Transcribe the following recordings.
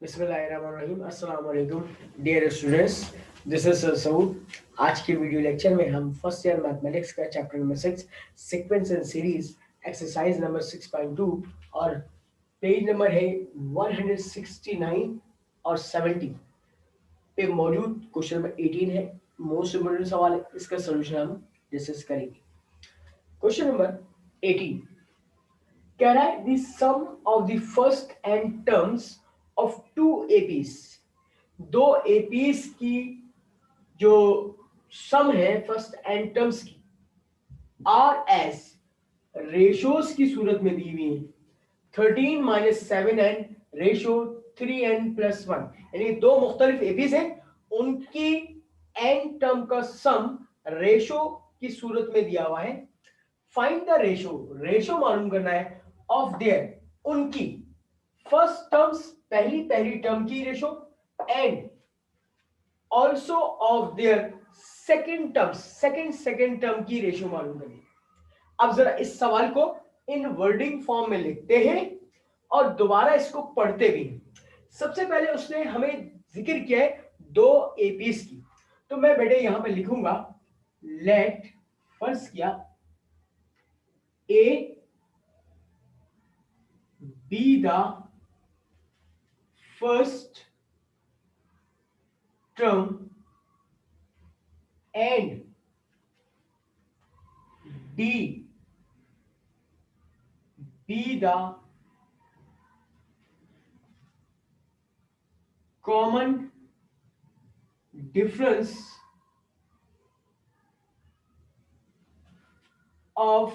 बिस्मिल्लाहिर्रहमानिर्रहीम। अस्सलाम वालेकुम dear students, this is sir Saud. आज के वीडियो लेक्चर में हम फर्स्ट ईयर मैथमेटिक्स का chapter number 6 sequence and series exercise number 6.2 और पेज नंबर है 169 और 70 पे मौजूद क्वेश्चन नंबर 18 है। मोस्ट इम्पोर्टेंट सवाल है, इसका सोल्यूशन हम डिस्कस करेंगे। Question number 18, Calculate the sum of the first n terms of two APs। दो APs की जो सम है फर्स्ट n टर्म्स की आर एस रेशोज की सूरत में दी हुई है। 13 माइनस 7n रेशो 3n+1, यानी दो मुख्तलिफ एपीज हैं, उनकी n टर्म का सम रेशो की सूरत में दिया हुआ है। फाइंड द रेशो, रेशो मालूम करना है ऑफ देयर, उनकी फर्स्ट टर्म्स पहली टर्म की ratio and also of their second terms second term की रेशो मालूम करनी। अब जरा इस सवाल को इन वर्डिंग फॉर्म में लिखते हैं और दोबारा इसको पढ़ते भी हैं। सबसे पहले उसने हमें जिक्र किया है दो एपीस की, तो मैं बेटे यहां पे लिखूंगा लेट, फर्ज किया ए be the first term and D be the common difference of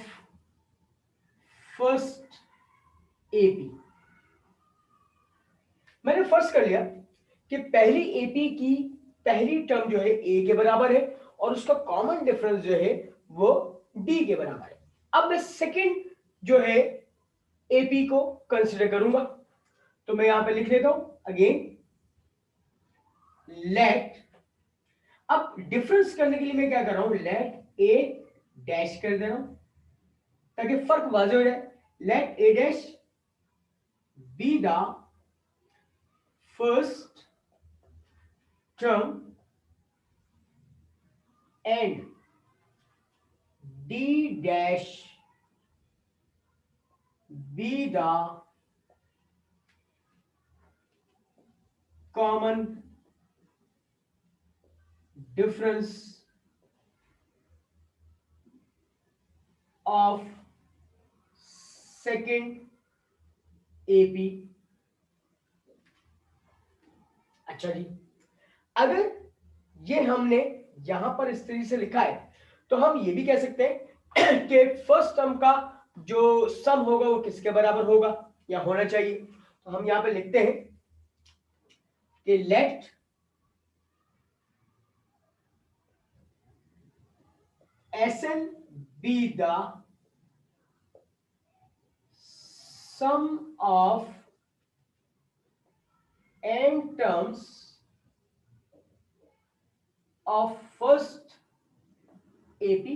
first AP। मैंने फर्ज कर लिया कि पहली एपी की पहली टर्म जो है ए के बराबर है और उसका कॉमन डिफरेंस जो है वो डी के बराबर है। अब मैं सेकंड जो है एपी को कंसीडर करूंगा, तो मैं यहां पे लिख देता हूं अगेन लेट। अब डिफरेंस करने के लिए मैं क्या कर रहा हूं, लेट ए डैश कर दे रहा हूं ताकि फर्क वाज़ेह हो जाए। Let a dash be the first term and D dash be the common difference of second AP। अच्छा जी, अगर ये हमने यहां पर इस तरीके से लिखा है तो हम ये भी कह सकते हैं कि फर्स्ट टर्म का जो सम होगा वो किसके बराबर होगा या होना चाहिए। तो हम यहां पे लिखते हैं कि late Sn be the sum of n terms of first AP,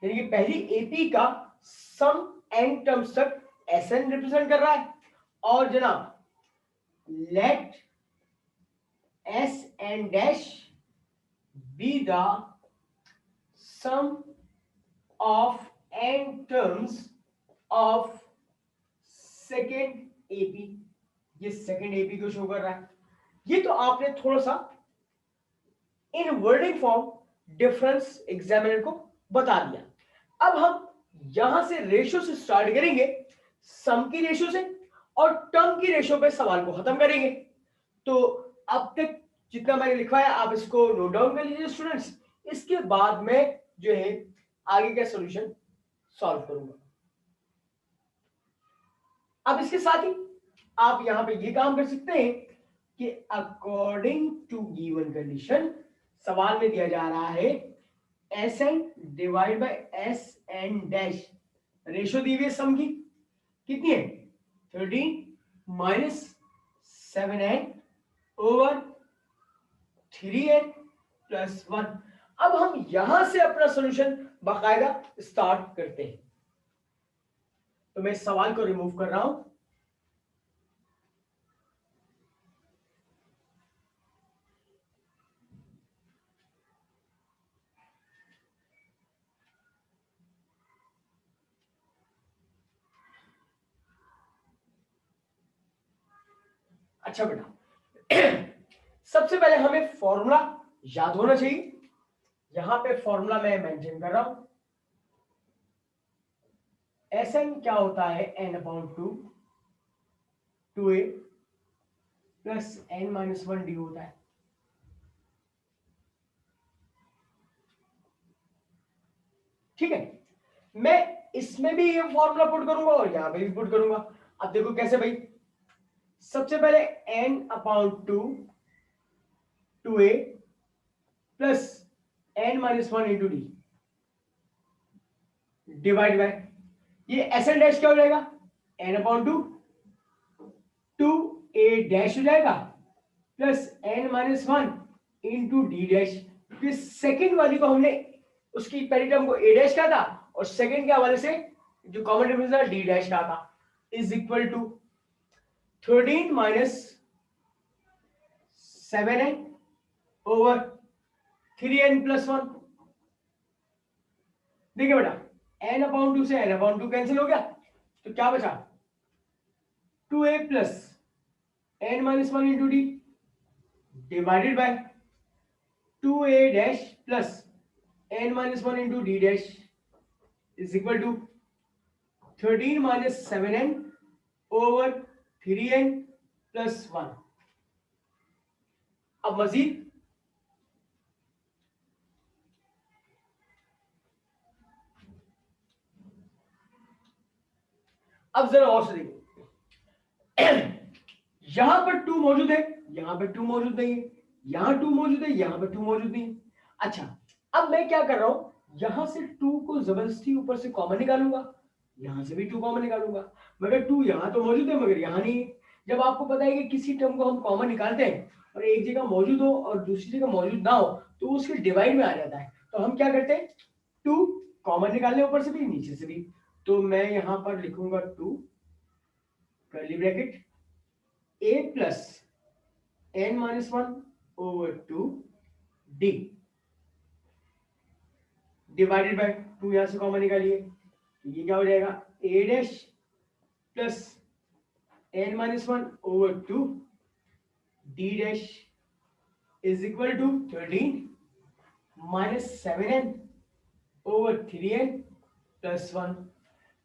यानी कि पहली एपी का सम n टर्म्स तक Sn रिप्रेजेंट कर रहा है और जनाब let Sn dash be the sum of n terms of second AP। ये सेकेंड एपी को शो कर रहा है। ये तो आपने थोड़ा सा इन वर्डिंग फॉर्म डिफरेंस एग्जामिनर को बता दिया। अब हम यहां से रेशो से स्टार्ट करेंगे, सम की रेशो से और टर्म की रेशो पे सवाल को खत्म करेंगे। तो अब तक जितना मैंने लिखा है आप इसको नोट डाउन कर लीजिए स्टूडेंट्स। इसके बाद में जो है आगे का सॉल्यूशन सॉल्व करूंगा। अब इसके साथ ही आप यहां पे ये काम कर सकते हैं कि अकॉर्डिंग टू गिवन कंडीशन सवाल में दिया जा रहा है Sn divide by Sn dash, ratio दी हुई है सम की कितनी है 13 माइनस 7n ओवर 3n+1। अब हम यहां से अपना सॉल्यूशन बाकायदा स्टार्ट करते हैं। तो मैं इस सवाल को रिमूव कर रहा हूं अच्छा बेटा, सबसे पहले हमें फॉर्मूला याद होना चाहिए। यहां पे फॉर्मूला मैं मेंशन कर रहा हूं, Sn क्या होता है, n/2 2a plus n-1 d होता है। ठीक है, मैं इसमें भी ये फॉर्मूला पुट करूंगा और यहां पे भी पुट करूंगा। अब देखो कैसे भाई, सबसे पहले n/2 2a plus n-1 into D divide by, ये Sn डैश क्या हो जाएगा, n/2 2a डैश हो जाएगा plus n-1 into D dash. फिर सेकेंड वाली को हमने उसकी पहली टर्म को a डैश कहा था और सेकेंड के हवाले से जो कॉमन डिफरेंस था डी डैश कहा था, is equal to 13 minus 7n over 3n plus 1। देखिए बेटा, n/2 से n/2 कैंसिल हो गया, तो क्या बचा 2a plus n-1 into d divided by 2a dash plus n-1 into D dash is equal to 13 minus 7n over 3n plus 1। अब मजीद अब जरा और से देखो, यहां पर 2 मौजूद है, यहां पर 2 मौजूद नहीं है, यहां 2 मौजूद है, यहां पर 2 मौजूद नहीं है। अच्छा, अब मैं क्या कर रहा हूं, यहां से 2 को जबरदस्ती ऊपर से कॉमन निकालूंगा, यहां से भी 2 कॉमन निकालूंगा, मगर 2 यहां तो मौजूद है मगर यहां नहीं है। जब आपको पता है कि किसी टर्म को हम कॉमन निकालते हैं और एक जगह मौजूद हो और दूसरी जगह मौजूद ना हो तो उसके डिवाइड में आ जाता है, तो हम क्या करते हैं, 2 कॉमन निकालने ऊपर से भी नीचे से भी। तो मैं यहां पर लिखूंगा 2 curly bracket a plus n-1 over 2 d divided by 2 यहां से कॉमन निकालिए, ये क्या हो जाएगा a dash plus n-1 over 2 d dash is equal to 13 minus 7n over 3n plus 1।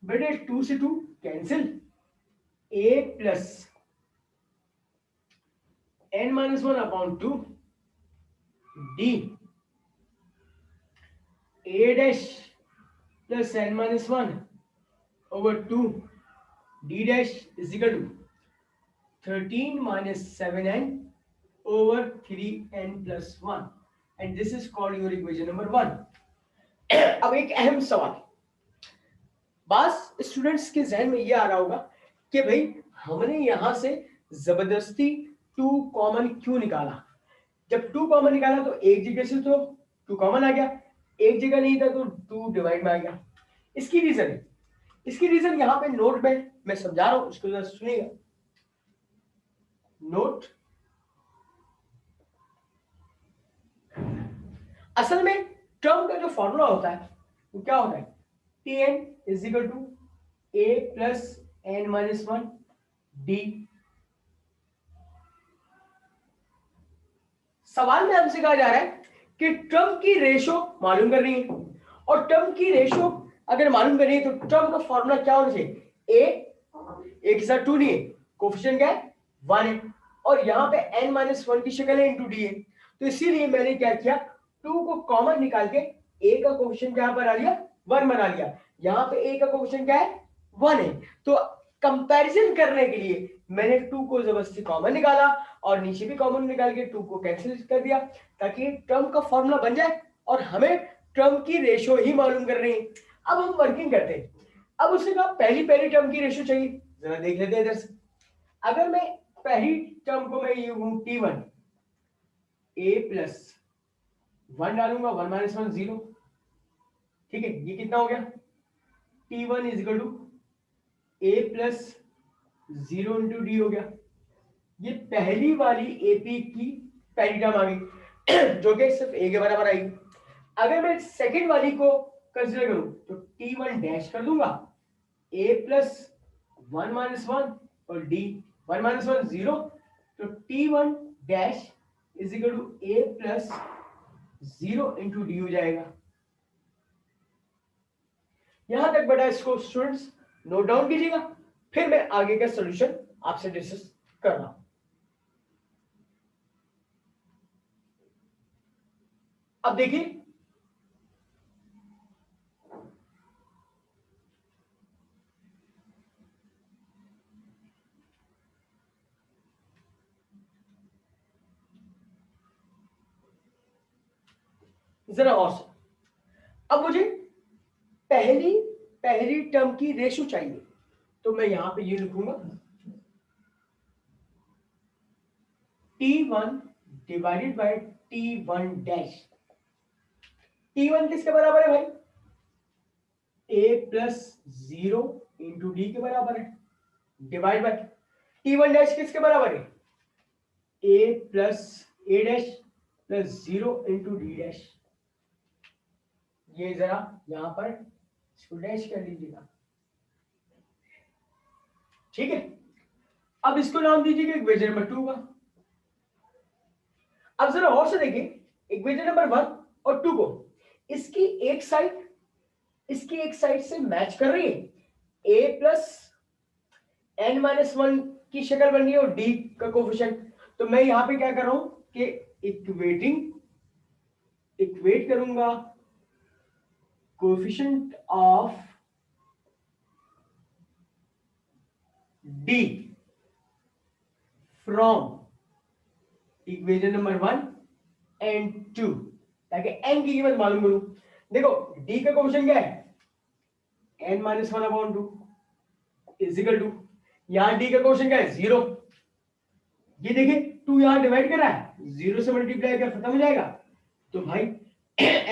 बेटे 2 से 2 cancel, a plus n-1 upon 2 d a dash plus n-1 over 2 d dash is equal to 13 minus 7n over 3n plus 1 and this is called your equation number 1। अब एक अहम सवाल बस students के जहन में ये आ रहा होगा कि भाई हमने यहां से जबरदस्ती 2 कॉमन क्यों निकाला। जब 2 कॉमन निकाला तो एक जगह से तो 2 कॉमन आ गया, एक जगह नहीं था तो 2 डिवाइड में आ गया। इसकी रीजन है, इसकी रीजन यहां पे नोट में मैं समझा रहा हूं, उसको जरा सुनिएगा। नोट, असल में टर्म का जो फॉर्मूला होता है वो क्या होता है, Tn is equal to a plus n-1 d। सवाल में हमसे कहा जा रहा है कि टर्म की रेशो मालूम करनी है और टर्म की रेशो अगर मालूम करनी है तो टर्म का फॉर्मूला क्या होना चाहिए, a के साथ 2 नहीं है, कोफिशिएंट क्या है 1 है और यहाँ पे n-1 की शक्ल है इंटू डी है। तो इसीलिए मैंने क्या किया, 2 को कॉमन निकाल के a का कोफिशिएंट क्या बना लिया 1 बना लिया, यहाँ पे a का कोफिशिएंट क्या है 1 है। तो कंपैरिजन करने के लिए मैंने 2 को जबरदस्ती कॉमन निकाला और नीचे भी कॉमन निकाल के 2 को कैंसिल कर दिया ताकि टर्म का फॉर्मूला बन जाए और हमें टर्म की रेशो ही मालूम कर रही है। अब हम वर्किंग करते हैं। अब उसने कहा पहली टर्म की रेशो चाहिए, जरा देख लेते हैं इधर से। अगर मैं पहली टर्म को मैं ये T1 a प्लस 1 डालूंगा, 1 माइनस 1 0, ठीक है, ये कितना हो गया T1 is equal to a plus 0 into d हो गया। ये पहली वाली एपी की पहली टर्म आ गई जो कि सिर्फ a के बराबर आएगी। अगर मैं सेकंड वाली को कंसीडर करूं तो T1 डैश कर दूंगा, a प्लस 1 माइनस 1 और d 1 माइनस 1 0, तो T1 dash is equal to a plus 0 into d हो जाएगा। यहां तक बेटा इसको स्टूडेंट्स नोट डाउन कीजिएगा, फिर मैं आगे का सॉल्यूशन आपसे डिस्कस कर रहा हूं। अब देखिए जरा और से, अब मुझे पहली पहली टर्म की रेशो चाहिए, तो मैं यहां पे ये लिखूंगा T1 divided by T1 dash. T1 किसके बराबर है भाई? ए प्लस 0 इंटू डी के बराबर है, डिवाइड बाय T1 डैश किसके बराबर है? A plus A dash plus 0 into D dash. ये जरा यहां पर इसको डैश कर लीजिएगा, ठीक है। अब इसको नाम दीजिएगा इक्वेशन नंबर 2 का। अब जरा और से देखिए इक्वेशन नंबर 1 और 2 को, इसकी एक साइड से मैच कर रही है। ए प्लस एन माइनस 1 की शक्ल बन रही है और डी का कोफिशिएंट। तो मैं यहां पे क्या कर रहा हूं कि इक्वेट करूंगा coefficient of D from equation number 1 and 2, ताकि n की कीमत मालूम करूं। देखो d का कोफिशिएंट क्या है? n minus 1 upon 2 is equal to, यहां d का कोफिशिएंट क्या है? 0। ये देखिए 2 यहां डिवाइड कर रहा है, 0 से मल्टीप्लाई कर खत्म हो जाएगा, तो भाई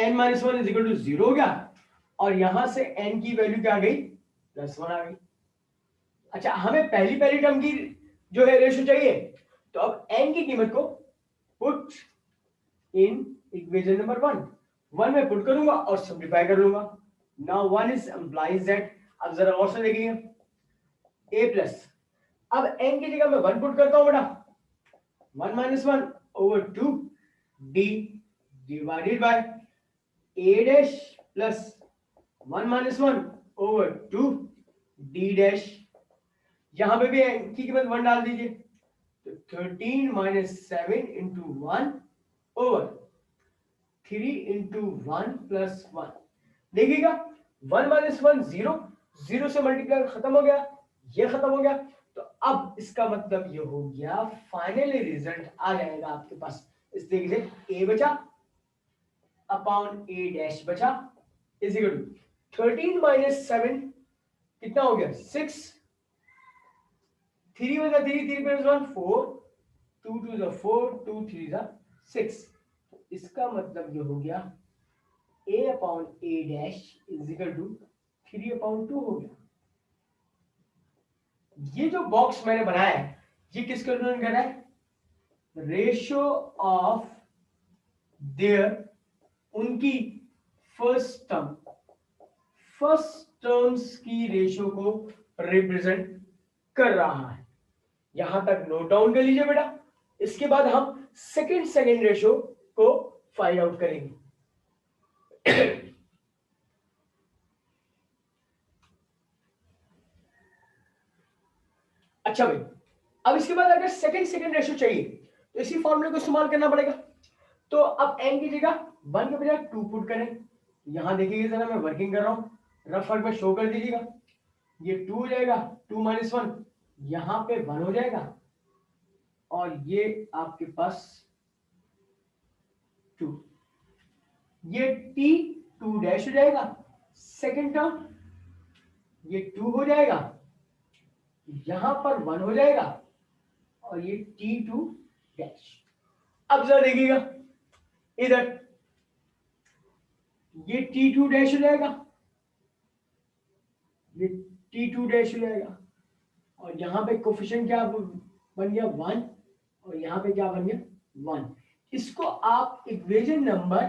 n minus 1 is equal to 0 हो गया, और यहां से n की वैल्यू क्या आ गई? +1 आ गई। अच्छा, हमें पहली पहली टर्म की जो है रेशो चाहिए, तो अब n की कीमत को पुट इन इक्वेशन नंबर 1 में पुट करूंगा और सिंप्लीफाई कर लूंगा। Now 1 is implies that. अब जरा और से देखिए a प्लस, अब n की जगह मैं 1 पुट करता हूं बेटा, 1 minus 1 over 2 d divided by a dash plus 1 minus 1 over 2 d dash. यहां पे भी n की कीमत 1 डाल दीजिए, तो 13 minus 7 into 1 over 3 into 1 plus 1। देखिएगा 1 माइनस 1 0, 0 से मल्टीप्लाई खत्म हो गया, ये खत्म हो गया, तो अब इसका मतलब ये हो गया फाइनली रिजल्ट आ जाएगा आपके पास इस तरीके से, a बचा अपॉन a डैश बचा इज इक्वल टू 13 माइनस 7 कितना हो गया? 6, 3 बचा 3 प्लस 1 4, 2 2 द 4, 2 3 द 6। इसका मतलब ये हो गया a upon a dash is equal to 3 upon 2 हो गया। ये जो बॉक्स मैंने बनाया है ये किसका रिप्रेजेंट कर रहा है? रेशियो ऑफ देयर, उनकी फर्स्ट टर्म्स की रेशियो को रिप्रेजेंट कर रहा है। यहां तक नोट डाउन कर लीजिए बेटा, इसके बाद हम सेकंड रेशियो को फाइंड आउट करेंगे। अच्छा भाई, अब इसके बाद अगर सेकंड रेशियो चाहिए तो इसी फॉर्मूले को इस्तेमाल करना पड़ेगा। तो अब n की जगह 1 के बजाय 2 पुट करें। यहां देखिएगा जरा, मैं वर्किंग कर रहा हूं, रफ वर्क में शो कर दीजिएगा। ये 2 हो जाएगा, 2 माइनस 1 यहां पे 1 हो जाएगा, और ये आपके पास 2, ये t2 डैश हो जाएगा। सेकंड टर्म ये 2 हो जाएगा, यहां पर 1 हो जाएगा, और ये t2 डैश। अब जरा देखिएगा इधर, ये t2 डैश हो जाएगा, ये t2 डैश हो जाएगा, और यहां पे कोफिशिएंट क्या बन गया? 1, और यहां पे क्या बन गया? 1। इसको आप इक्वेशन नंबर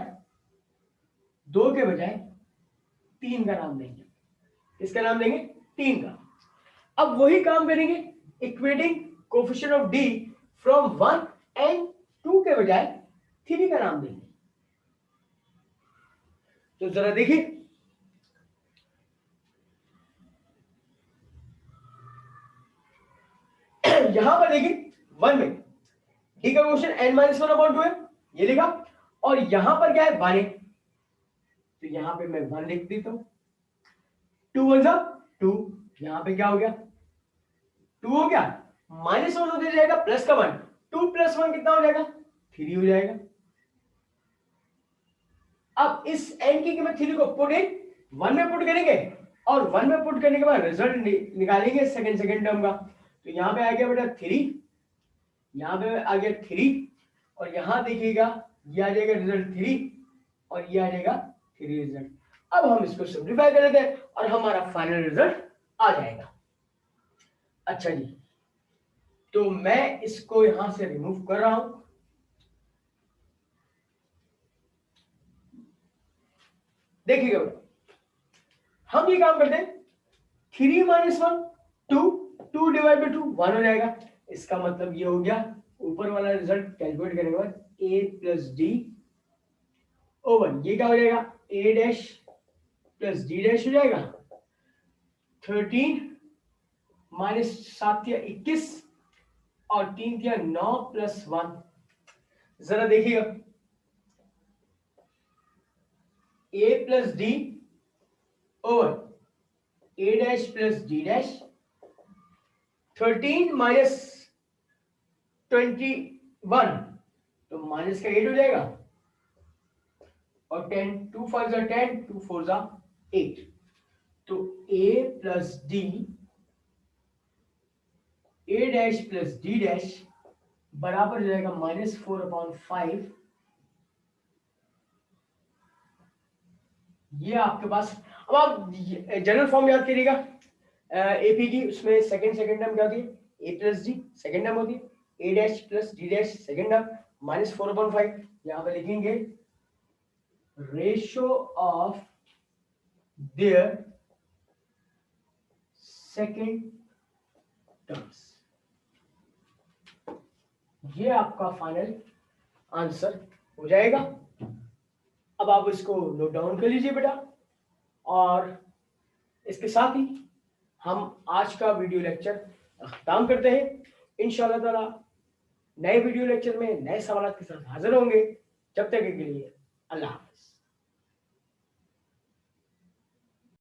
2 के बजाय 3 का नाम देंगे। इसका नाम देंगे 3 का। अब वही काम करेंगे, equating coefficient of D from 1 and 2 के बजाय 3 का नाम देंगे। तो जरा देखिए, यहां पर देखिए 1 में डी का क्वेश्चन n-1/2 है, ये लिखा, और यहां पर क्या है 1 है, तो यहां पे मैं 1 लिख देता हूं। 2 1 2, यहां पे क्या हो गया 2 हो गया, -1 हो जाएगा प्लस का 1, 2 + 1 कितना हो जाएगा 3 हो जाएगा। अब इस n की कीमत 3 को पुट इन 1 में पुट करेंगे, और 1 में पुट करने के बाद रिजल्ट निकालेंगे सेकंड टर्म का। तो यहाँ पे आ गया बेटा 3, यहाँ पे आ गया 3, और यहाँ देखिएगा ये आ जाएगा रिजल्ट 3, और ये आ जाएगा 3 रिजल्ट। अब हम इसको सिंप्लीफाई कर देते हैं और हमारा फाइनल रिजल्ट आ जाएगा। अच्छा जी, तो मैं इसको यहां से रिमूव कर रहा हूं। देखिएगा हम ये काम करते हैं, 3 - 1 2, 2 डिवाइड बाई 2 1 हो जाएगा। इसका मतलब ये हो गया, ऊपर वाला रिजल्ट कैलकुलेट करने के बाद a प्लस डी ओवर ये क्या हो जाएगा a dash plus d dash हो जाएगा। 13 -7 × 21 और 3 × 9 + 1। जरा देखिएगा, a plus D over a dash plus d dash, 13 - 21 तो माइनस का 8 हो जाएगा, और 10 2 5 10 2 4 8, तो a plus D a dash plus d dash बराबर हो जाएगा -4/5। ये आपके पास, अब आप जनरल फॉर्म याद करिएगा एपी की, उसमें सेकंड टर्म क्या होती है a plus D second term होती है, a dash plus d dash second term, -4/5। यहां पे लिखेंगे ratio of their second terms. ये आपका फाइनल आंसर हो जाएगा। अब आप इसको नोट डाउन कर लीजिए बेटा, और इसके साथ ही हम आज का वीडियो लेक्चर खत्म करते हैं। इंशाअल्लाह ताला नए वीडियो लेक्चर में नए सवाल के साथ हाजिर होंगे। जब तक के लिए अल्लाह हाफ़िज़।